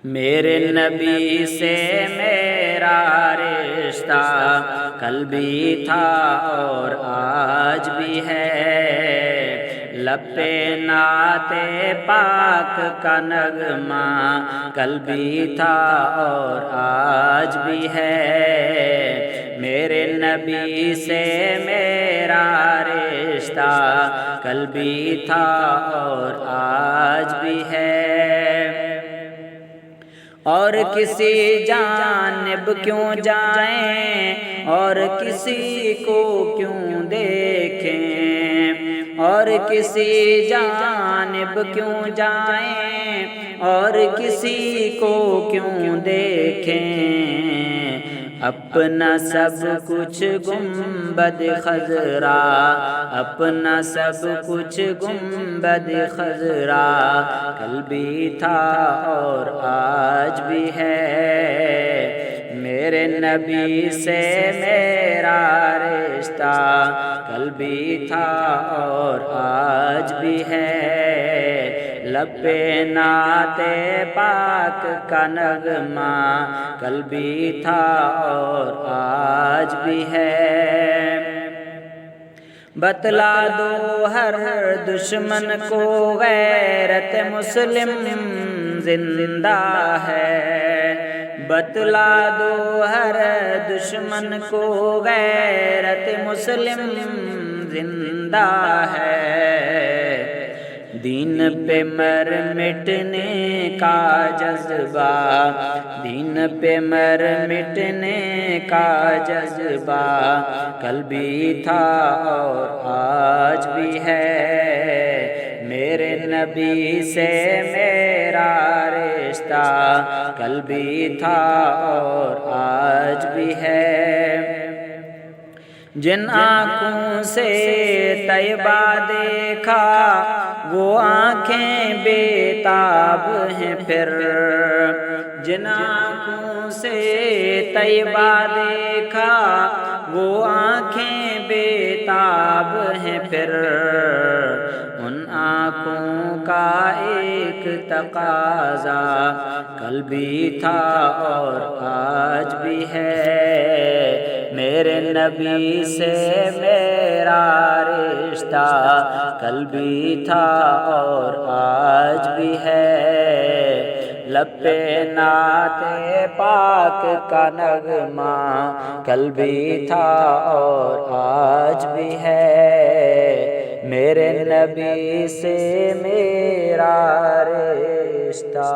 میرے نبی سے میرا رشتہ کل بھی تھا اور آج بھی ہے، لب پہ نعت پاک کا نغمہ کل بھی تھا اور آج بھی ہے، میرے نبی سے میرا رشتہ کل بھی تھا اور آج بھی ہے، اور کسی جانب کیوں جائیں اور کسی کو کیوں دیکھیں، اور کسی جانب کیوں جائیں اور کسی کو کیوں دیکھیں، اپنا سب کچھ گنبد خضرا، اپنا سب کچھ گنبد خضرا کل بھی تھا اور آج بھی ہے، میرے نبی سے میرا رشتہ کل بھی تھا اور آج بھی ہے، لب پہ نعت پاک کا نغمہ کل بھی تھا اور آج بھی ہے، بتلا دو ہر دشمن کو غیرت مسلم زندہ ہے، بتلا دو ہر دشمن کو غیرت مسلم زندہ ہے، دین پہ مر مٹنے کا جذبہ، دین پہ مر مٹنے کا جذبہ کل بھی تھا اور آج بھی ہے، میرے نبی سے میرا رشتہ کل بھی تھا اور آج بھی ہے، جن آنکھوں سے طیبہ دیکھا وہ آنکھیں بے تاب ہیں پھر، جن آنکھوں سے طیبہ دیکھا وہ آنکھیں بے تاب ہیں پھر، ان آنکھوں کا ایک تقاضا کل بھی تھا اور آج بھی ہے، میرے نبی سے میرا رشتہ کل بھی تھا اور آج بھی ہے، لب پہ نعت پاک کا نغمہ کل بھی تھا اور آج بھی ہے، میرے نبی سے میرا رشتہ